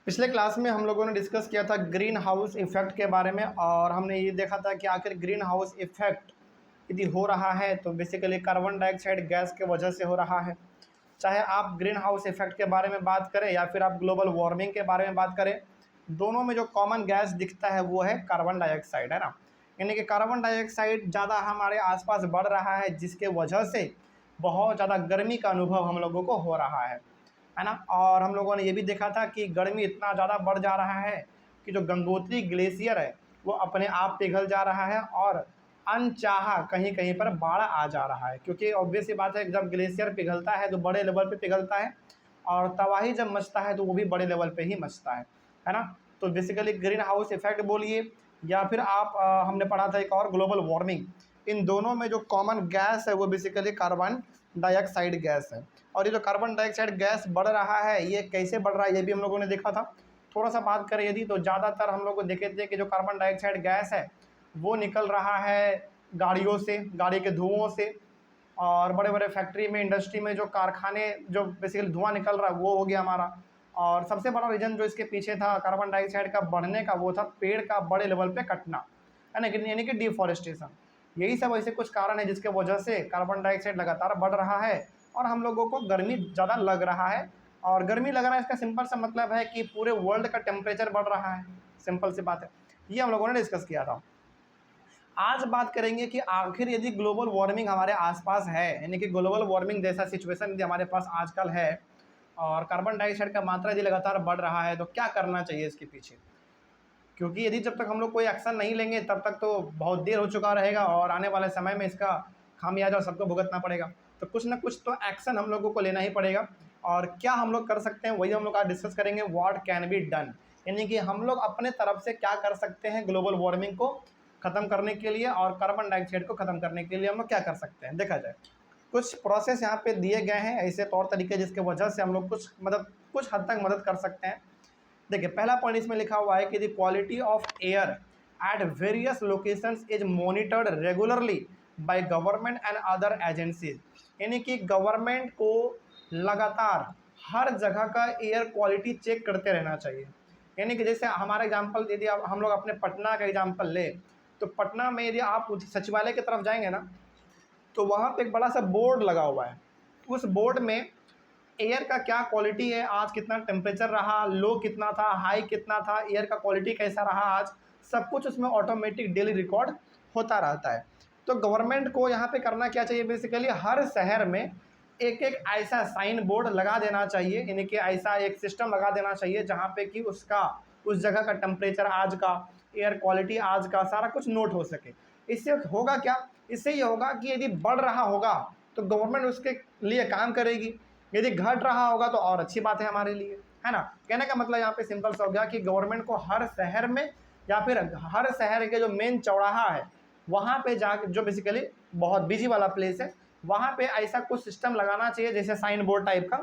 पिछले क्लास में हम लोगों ने डिस्कस किया था ग्रीन हाउस इफ़ेक्ट के बारे में और हमने ये देखा था कि आखिर ग्रीन हाउस इफ़ेक्ट यदि हो रहा है तो बेसिकली कार्बन डाइऑक्साइड गैस के वजह से हो रहा है। चाहे आप ग्रीन हाउस इफ़ेक्ट के बारे में बात करें या फिर आप ग्लोबल वार्मिंग के बारे में बात करें, दोनों में जो कॉमन गैस दिखता है वो है कार्बन डाइऑक्साइड, है ना। यानी कि कार्बन डाइऑक्साइड ज़्यादा हमारे आसपास बढ़ रहा है जिसके वजह से बहुत ज़्यादा गर्मी का अनुभव हम लोगों को हो रहा है ना। और हम लोगों ने ये भी देखा था कि गर्मी इतना ज़्यादा बढ़ जा रहा है कि जो गंगोत्री ग्लेशियर है वो अपने आप पिघल जा रहा है और अनचाहा कहीं कहीं पर बाढ़ आ जा रहा है, क्योंकि ऑब्वियस सी बात है जब ग्लेशियर पिघलता है तो बड़े लेवल पे पिघलता है और तबाही जब मचता है तो वो भी बड़े लेवल पे ही मचता है ना। तो बेसिकली ग्रीन हाउस इफेक्ट बोलिए या फिर आप हमने पढ़ा था एक और ग्लोबल वार्मिंग, इन दोनों में जो कॉमन गैस है वो बेसिकली कार्बन डाइऑक्साइड गैस है। और ये जो कार्बन डाइऑक्साइड गैस बढ़ रहा है ये कैसे बढ़ रहा है ये भी हम लोगों ने देखा था। थोड़ा सा बात करें यदि तो ज़्यादातर हम लोग को देखे थे कि जो कार्बन डाइऑक्साइड गैस है वो निकल रहा है गाड़ियों से, गाड़ी के धुओं से, और बड़े बड़े फैक्ट्री में, इंडस्ट्री में जो कारखाने जो बेसिकली धुआं निकल रहा है वो हो गया हमारा। और सबसे बड़ा रीज़न जो इसके पीछे था कार्बन डाइऑक्साइड का बढ़ने का वो था पेड़ का बड़े लेवल पे कटना, है ना, यानी कि डिफॉरेस्टेशन। यही सब ऐसे कुछ कारण है जिसके वजह से कार्बन डाइऑक्साइड लगातार बढ़ रहा है और हम लोगों को गर्मी ज़्यादा लग रहा है। और गर्मी लग रहा है इसका सिंपल सा मतलब है कि पूरे वर्ल्ड का टेम्परेचर बढ़ रहा है, सिंपल सी बात है। ये हम लोगों ने डिस्कस किया था। आज बात करेंगे कि आखिर यदि ग्लोबल वार्मिंग हमारे आसपास है, यानी कि ग्लोबल वार्मिंग जैसा सिचुएशन यदि हमारे पास आजकल है और कार्बन डाइऑक्साइड का मात्रा यदि लगातार बढ़ रहा है तो क्या करना चाहिए इसके पीछे। क्योंकि यदि जब तक हम लोग कोई एक्शन नहीं लेंगे तब तक तो बहुत देर हो चुका रहेगा और आने वाले समय में इसका खामियाजा सबको भुगतना पड़ेगा। तो कुछ ना कुछ तो एक्शन हम लोगों को लेना ही पड़ेगा। और क्या हम लोग कर सकते हैं वही हम लोग आज डिस्कस करेंगे, व्हाट कैन बी डन, यानी कि हम लोग अपने तरफ से क्या कर सकते हैं ग्लोबल वार्मिंग को ख़त्म करने के लिए और कार्बन डाइऑक्साइड को ख़त्म करने के लिए हम लोग क्या कर सकते हैं। देखा जाए कुछ प्रोसेस यहाँ पे दिए गए हैं, ऐसे तौर तरीके जिसके वजह से हम लोग कुछ हद तक मदद कर सकते हैं। देखिए पहला पॉइंट इसमें लिखा हुआ है कि the quality of air at various locations is monitored regularly by government and other agencies, यानी कि गवर्नमेंट को लगातार हर जगह का एयर क्वालिटी चेक करते रहना चाहिए। यानी कि जैसे हमारा एग्जांपल यदि आप हम लोग अपने पटना का एग्जांपल ले तो पटना में यदि आप सचिवालय की तरफ जाएंगे ना तो वहाँ पे एक बड़ा सा बोर्ड लगा हुआ है। उस बोर्ड में एयर का क्या क्वालिटी है, आज कितना टेम्परेचर रहा, लो कितना था, हाई कितना था, एयर का क्वालिटी कैसा रहा आज, सब कुछ उसमें ऑटोमेटिक डेली रिकॉर्ड होता रहता है। तो गवर्नमेंट को यहाँ पे करना क्या चाहिए, बेसिकली हर शहर में एक एक ऐसा साइन बोर्ड लगा देना चाहिए, यानी कि ऐसा एक सिस्टम लगा देना चाहिए जहाँ पे कि उसका उस जगह का टेम्परेचर आज का, एयर क्वालिटी आज का सारा कुछ नोट हो सके। इससे होगा क्या, इससे ये होगा कि यदि बढ़ रहा होगा तो गवर्नमेंट उसके लिए काम करेगी, यदि घट रहा होगा तो और अच्छी बात है हमारे लिए, है ना। कहने का मतलब यहाँ पे सिंपल सा हो गया कि गवर्नमेंट को हर शहर में या फिर हर शहर के जो मेन चौराहा है वहाँ पे जा जो बेसिकली बहुत बिजी वाला प्लेस है वहाँ पे ऐसा कुछ सिस्टम लगाना चाहिए जैसे साइन बोर्ड टाइप का,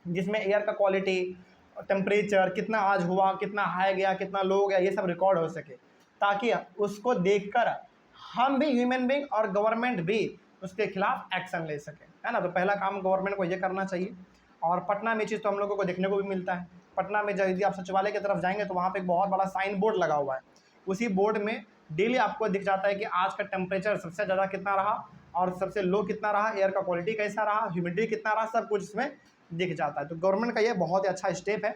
जिसमें एयर का क्वालिटी, टेम्परेचर कितना आज हुआ, कितना हाई गया, कितना लो गया, ये सब रिकॉर्ड हो सके, ताकि उसको देखकर हम भी ह्यूमन बींग और गवर्नमेंट भी उसके खिलाफ एक्शन ले सके, है ना। तो पहला काम गवर्नमेंट को ये करना चाहिए। और पटना में चीज़ तो हम लोगों को देखने को भी मिलता है। पटना में जब यदि आप सचिवालय की तरफ जाएंगे तो वहाँ पे एक बहुत बड़ा साइन बोर्ड लगा हुआ है। उसी बोर्ड में डेली आपको दिख जाता है कि आज का टेम्परेचर सबसे ज़्यादा कितना रहा और सबसे लो कितना रहा, एयर का क्वालिटी कैसा रहा, ह्यूमिडिटी कितना रहा, सब कुछ इसमें दिख जाता है। तो गवर्नमेंट का ये बहुत ही अच्छा स्टेप है।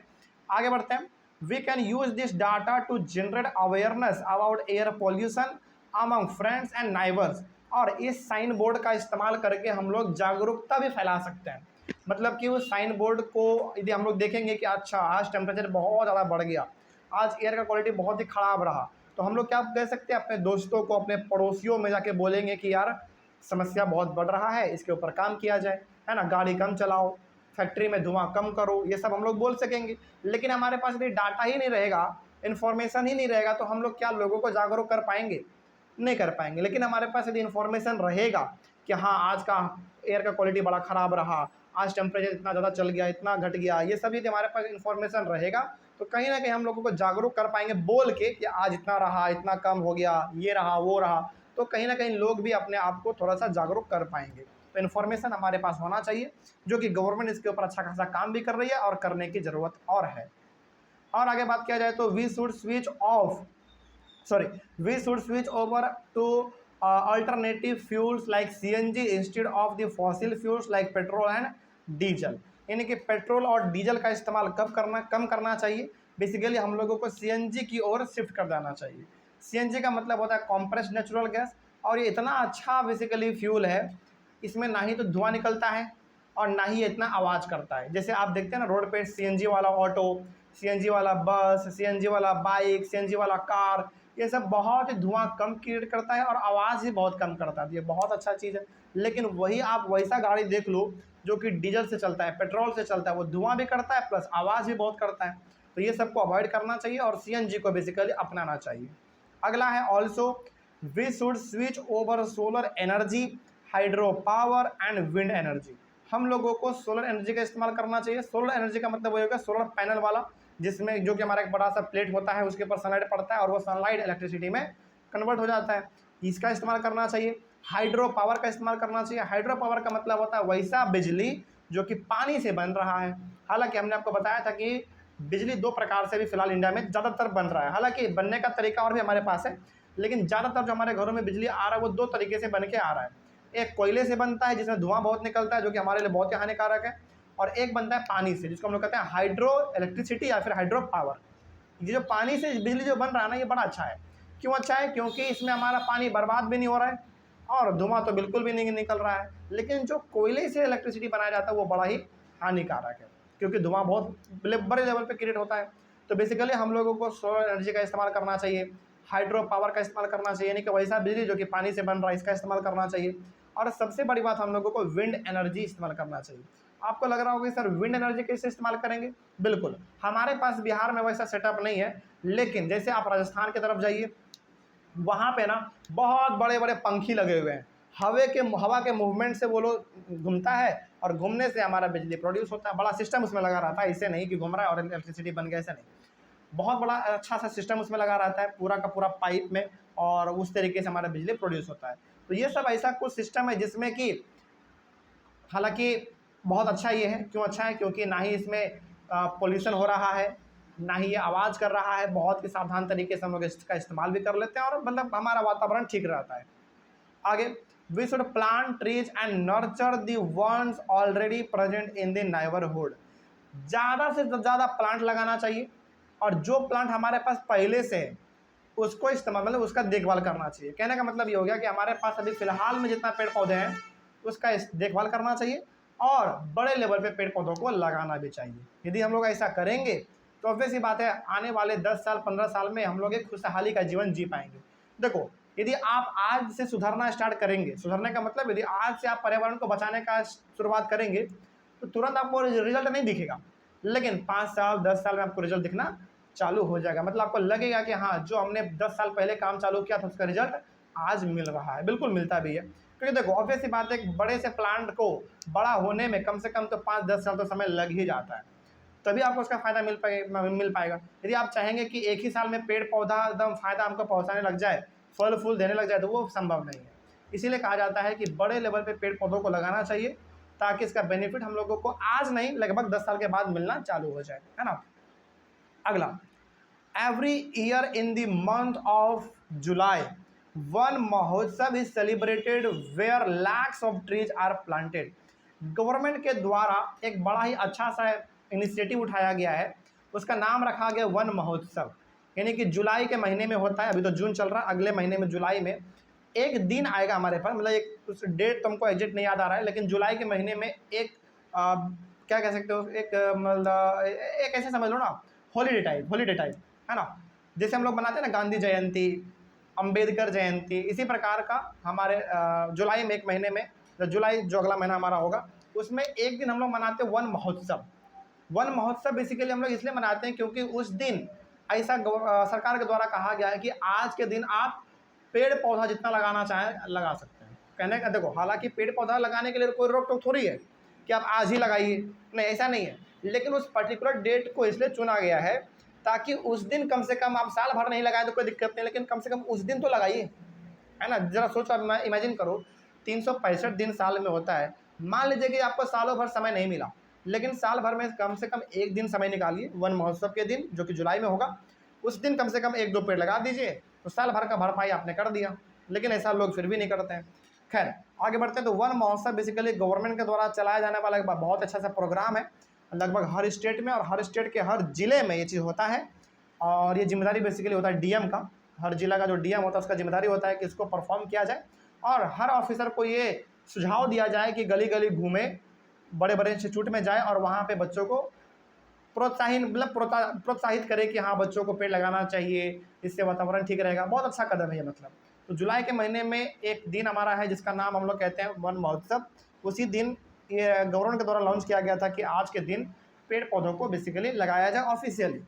आगे बढ़ते हैं। We can use this data to generate awareness about air pollution among friends and neighbours, और इस साइन बोर्ड का इस्तेमाल करके हम लोग जागरूकता भी फैला सकते हैं। मतलब कि उस साइन बोर्ड को यदि हम लोग देखेंगे कि अच्छा आज टेम्परेचर बहुत ज़्यादा बढ़ गया, आज एयर का क्वालिटी बहुत ही ख़राब रहा, तो हम लोग क्या कह सकते हैं, अपने दोस्तों को, अपने पड़ोसियों में जाके बोलेंगे कि यार समस्या बहुत बढ़ रहा है, इसके ऊपर काम किया जाए, है ना, गाड़ी कम चलाओ, फैक्ट्री में धुआं कम करो, ये सब हम लोग बोल सकेंगे। लेकिन हमारे पास यदि डाटा ही नहीं रहेगा, इन्फॉर्मेशन ही नहीं रहेगा, तो हम लोग क्या लोगों को जागरूक कर पाएंगे, नहीं कर पाएंगे। लेकिन हमारे पास यदि इन्फॉर्मेशन रहेगा कि हाँ आज का एयर का क्वालिटी बड़ा ख़राब रहा, आज टेम्परेचर इतना ज़्यादा चल गया, इतना घट गया, ये सब यदि हमारे पास इन्फॉर्मेशन रहेगा तो कहीं ना कहीं हम लोगों को जागरूक कर पाएंगे बोल के कि आज इतना रहा, इतना कम हो गया, ये रहा वो रहा, तो कहीं ना कहीं लोग भी अपने आप को थोड़ा सा जागरूक कर पाएंगे। तो इन्फॉर्मेशन हमारे पास होना चाहिए, जो कि गवर्नमेंट इसके ऊपर अच्छा खासा काम भी कर रही है और करने की ज़रूरत और है। और आगे बात किया जाए तो we should switch over to alternative fuels like CNG instead of the fossil fuels like petrol and diesel. यानी कि पेट्रोल और डीजल का इस्तेमाल कम करना चाहिए। बेसिकली हम लोगों को सीएनजी की ओर शिफ्ट कर देना चाहिए। सीएनजी का मतलब होता है कॉम्प्रेस्ड नेचुरल गैस, और ये इतना अच्छा बेसिकली फ्यूल है, इसमें ना ही तो धुआं निकलता है और ना ही इतना आवाज़ करता है। जैसे आप देखते हैं ना रोड पे सीएनजी वाला ऑटो, सीएनजी वाला बस, सीएनजी वाला बाइक, सीएनजी वाला कार, ये सब बहुत ही धुआं कम क्रिएट करता है और आवाज़ ही बहुत कम करता है। ये बहुत अच्छा चीज़ है। लेकिन वही आप वैसा गाड़ी देख लो जो कि डीजल से चलता है, पेट्रोल से चलता है, वो धुआं भी करता है प्लस आवाज़ भी बहुत करता है। तो ये सबको अवॉइड करना चाहिए और सीएनजी को बेसिकली अपनाना चाहिए। अगला है also we should switch over solar energy, hydro power and wind energy. हम लोगों को सोलर एनर्जी का इस्तेमाल करना चाहिए। सोलर एनर्जी का मतलब वही होगा सोलर पैनल वाला, जिसमें जो कि हमारा एक बड़ा सा प्लेट होता है, उसके ऊपर सनलाइट पड़ता है और वो सनलाइट इलेक्ट्रिसिटी में कन्वर्ट हो जाता है, इसका इस्तेमाल करना चाहिए। हाइड्रो पावर का इस्तेमाल करना चाहिए। हाइड्रो पावर का मतलब होता है वैसा बिजली जो कि पानी से बन रहा है। हालांकि हमने आपको बताया था कि बिजली दो प्रकार से भी फिलहाल इंडिया में ज़्यादातर बन रहा है। हालांकि बनने का तरीका और भी हमारे पास है, लेकिन ज़्यादातर जो हमारे घरों में बिजली आ रहा है वो दो तरीके से बन के आ रहा है। एक कोयले से बनता है जिसमें धुआं बहुत निकलता है, जो कि हमारे लिए बहुत ही हानिकारक है, और एक बनता है पानी से, जिसको हम लोग कहते हैं हाइड्रो इलेक्ट्रिसिटी या फिर हाइड्रो पावर। ये जो पानी से बिजली जो बन रहा है ना, ये बड़ा अच्छा है। क्यों अच्छा है? क्योंकि इसमें हमारा पानी बर्बाद भी नहीं हो रहा है और धुआं तो बिल्कुल भी नहीं निकल रहा है। लेकिन जो कोयले से इलेक्ट्रिसिटी बनाया जाता है वो बड़ा ही हानिकारक है, क्योंकि धुआं बहुत बड़े लेवल पे क्रिएट होता है। तो बेसिकली हम लोगों को सोलर एनर्जी का इस्तेमाल करना चाहिए, हाइड्रो पावर का इस्तेमाल करना चाहिए, यानी कि वैसा बिजली जो कि पानी से बन रहा है इसका इस्तेमाल करना चाहिए। और सबसे बड़ी बात, हम लोगों को विंड एनर्जी इस्तेमाल करना चाहिए। आपको लग रहा होगा सर विंड एनर्जी कैसे इस्तेमाल करेंगे? बिल्कुल, हमारे पास बिहार में वैसा सेटअप नहीं है, लेकिन जैसे आप राजस्थान की तरफ जाइए, वहाँ पे ना बहुत बड़े बड़े पंखी लगे हुए हैं। हवा के मूवमेंट से वो लोग घूमता है और घूमने से हमारा बिजली प्रोड्यूस होता है। बड़ा सिस्टम उसमें लगा रहता है, ऐसे नहीं कि घूम रहा है और इलेक्ट्रिसिटी बन गया, ऐसा नहीं। बहुत बड़ा अच्छा सा सिस्टम उसमें लगा रहता है, पूरा का पूरा पाइप में, और उस तरीके से हमारा बिजली प्रोड्यूस होता है। तो ये सब ऐसा कुछ सिस्टम है जिसमें कि हालांकि बहुत अच्छा ये है। क्यों अच्छा है? क्योंकि ना ही इसमें पोल्यूशन हो रहा है, ना ही ये आवाज़ कर रहा है। बहुत ही सावधान तरीके से हम लोग इसका इस्तेमाल भी कर लेते हैं और मतलब हमारा वातावरण ठीक रहता है। आगे, we should plant trees and nurture the ones already present in the neighbourhood. ज़्यादा से ज़्यादा प्लांट लगाना चाहिए, और जो प्लांट हमारे पास पहले से है उसको इस्तेमाल, मतलब उसका देखभाल करना चाहिए। कहने का मतलब ये हो गया कि हमारे पास अभी फ़िलहाल में जितना पेड़ पौधे हैं उसका देखभाल करना चाहिए, और बड़े लेवल पे पेड़ पौधों को लगाना भी चाहिए। यदि हम लोग ऐसा करेंगे तो ऑब्वियस सी बात है, आने वाले 10 साल 15 साल में हम लोग एक खुशहाली का जीवन जी पाएंगे। देखो, यदि आप आज से सुधरना स्टार्ट करेंगे, सुधरने का मतलब यदि आज से आप पर्यावरण को बचाने का शुरुआत करेंगे तो तुरंत आपको रिजल्ट नहीं दिखेगा, लेकिन 5 साल 10 साल में आपको रिजल्ट दिखना चालू हो जाएगा। मतलब आपको लगेगा कि हाँ, जो हमने 10 साल पहले काम चालू किया था उसका रिजल्ट आज मिल रहा है। बिल्कुल मिलता भी है, क्योंकि देखो ऑब्वियस सी बात है, एक बड़े से प्लांट को बड़ा होने में कम से कम तो 5-10 साल तो समय लग ही जाता है, तभी आपको उसका फ़ायदा मिल पाएगा। यदि आप चाहेंगे कि एक ही साल में पेड़ पौधा एकदम फ़ायदा हमको पहुँचाने लग जाए, फल फूल देने लग जाए, तो वो संभव नहीं है। इसीलिए कहा जाता है कि बड़े लेवल पे पेड़ पौधों को लगाना चाहिए, ताकि इसका बेनिफिट हम लोगों को आज नहीं लगभग 10 साल के बाद मिलना चालू हो जाए, है ना। अगला, every year in the month of July, one Mahotsav is celebrated where lakhs of trees are planted। Government के द्वारा एक बड़ा ही अच्छा सा इनिशिएटिव उठाया गया है, उसका नाम रखा गया वन महोत्सव। यानी कि जुलाई के महीने में होता है, अभी तो जून चल रहा है, अगले महीने में जुलाई में एक दिन आएगा हमारे पास, मतलब एक उस डेट तुमको एग्जैक्ट नहीं याद आ रहा है, लेकिन जुलाई के महीने में एक क्या कह सकते हो, एक मतलब एक ऐसे समझ लो ना, हॉलीडे टाइप, है ना। जैसे हम लोग मनाते हैं ना गांधी जयंती, अंबेडकर जयंती, इसी प्रकार का हमारे जुलाई में एक महीने में, जुलाई जो अगला महीना हमारा होगा, उसमें एक दिन हम लोग मनाते हैं वन महोत्सव। वन महोत्सव बेसिकली हम लोग इसलिए मनाते हैं क्योंकि उस दिन ऐसा सरकार के द्वारा कहा गया है कि आज के दिन आप पेड़ पौधा जितना लगाना चाहें लगा सकते हैं। कहने का देखो, हालांकि पेड़ पौधा लगाने के लिए कोई रोक टोक थोड़ी है कि आप आज ही लगाइए, नहीं, ऐसा नहीं है। लेकिन उस पर्टिकुलर डेट को इसलिए चुना गया है ताकि उस दिन कम से कम, आप साल भर नहीं लगाए तो कोई दिक्कत नहीं, लेकिन कम से कम उस दिन तो लगाइए, है ना। जरा सोचो, आप इमेजिन करो, 365 दिन साल में होता है। मान लीजिए कि आपको सालों भर समय नहीं मिला, लेकिन साल भर में कम से कम एक दिन समय निकालिए वन महोत्सव के दिन, जो कि जुलाई में होगा, उस दिन कम से कम 1-2 पेड़ लगा दीजिए, तो साल भर का भरपाई आपने कर दिया। लेकिन ऐसा लोग फिर भी नहीं करते हैं। खैर आगे बढ़ते हैं। तो वन महोत्सव बेसिकली गवर्नमेंट के द्वारा चलाया जाने वाला एक बहुत अच्छा सा प्रोग्राम है, लगभग हर स्टेट में और हर स्टेट के हर ज़िले में ये चीज़ होता है। और ये जिम्मेदारी बेसिकली होता है डीएम का, हर जिला का जो डीएम होता है उसका जिम्मेदारी होता है कि इसको परफॉर्म किया जाए, और हर ऑफिसर को ये सुझाव दिया जाए कि गली गली घूमे, बड़े बड़े इंस्टीट्यूट में जाए और वहाँ पे बच्चों को प्रोत्साहित करे कि हाँ बच्चों को पेड़ लगाना चाहिए, इससे वातावरण ठीक रहेगा। बहुत अच्छा कदम है ये। मतलब तो जुलाई के महीने में एक दिन हमारा है जिसका नाम हम लोग कहते हैं वन महोत्सव। उसी दिन ये गवर्नमेंट के द्वारा लॉन्च किया गया था कि आज के दिन पेड़ पौधों को बेसिकली लगाया जाए ऑफिशियली,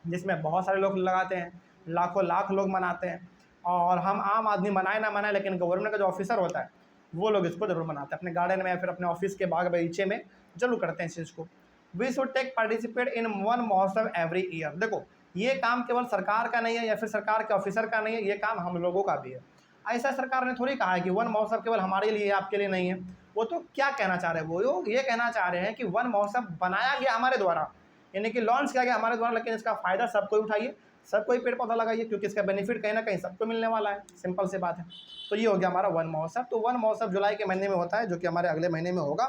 जिसमें बहुत सारे लोग लगाते हैं, लाखों लाख लोग मनाते हैं। और हम आम आदमी मनाए ना मनाए, लेकिन गवर्नमेंट का जो ऑफिसर होता है वो लोग इसको जरूर मनाते हैं, अपने गार्डन में या फिर अपने ऑफिस के बाग बगीचे में जरूर करते हैं इस चीज़ को। We should take participate in Van Mahotsav every year. देखो ये काम केवल सरकार का नहीं है या फिर सरकार के ऑफिसर का नहीं है, ये काम हम लोगों का भी है। ऐसा सरकार ने थोड़ी कहा है कि वन महोत्सव केवल हमारे लिए आपके लिए नहीं है। वो तो क्या कहना चाह रहे हैं, वो लोग ये कहना चाह रहे हैं कि वन महोत्सव बनाया गया हमारे द्वारा, यानी कि लॉन्च किया गया हमारे द्वारा, लेकिन इसका फ़ायदा सब कोई उठाइए, सब कोई पेड़ पौधा लगाइए, क्योंकि इसका बेनिफिट कहीं ना कहीं सबको मिलने वाला है। सिंपल सी बात है। तो ये हो गया हमारा वन महोत्सव। तो वन महोत्सव जुलाई के महीने में होता है, जो कि हमारे अगले महीने में होगा।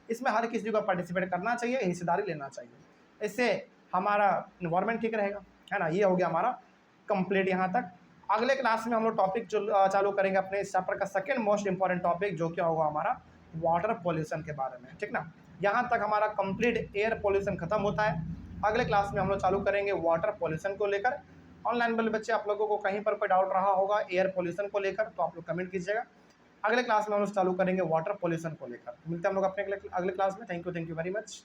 इसमें हर किसी को पार्टिसिपेट करना चाहिए, हिस्सेदारी लेना चाहिए। इससे हमारा इन्वायरमेंट ठीक रहेगा, है ना। ये हो गया हमारा कंप्लीट यहाँ तक। अगले क्लास में हम लोग टॉपिक चालू करेंगे अपने इस चैप्टर का सेकेंड मोस्ट इंपॉर्टेंट टॉपिक, जो क्या होगा हमारा वाटर पॉल्यूशन के बारे में, ठीक ना। यहाँ तक हमारा कंप्लीट एयर पॉल्यूशन खत्म होता है। अगले क्लास में हम लोग चालू करेंगे वाटर पॉल्यूशन को लेकर। ऑनलाइन वाले बच्चे आप लोगों को कहीं पर कोई डाउट रहा होगा एयर पॉल्यूशन को लेकर, तो आप लोग कमेंट कीजिएगा। अगले क्लास में हम लोग चालू करेंगे वाटर पॉल्यूशन को लेकर। मिलते हैं हम लोग अपने अगले क्लास में। Thank you very much.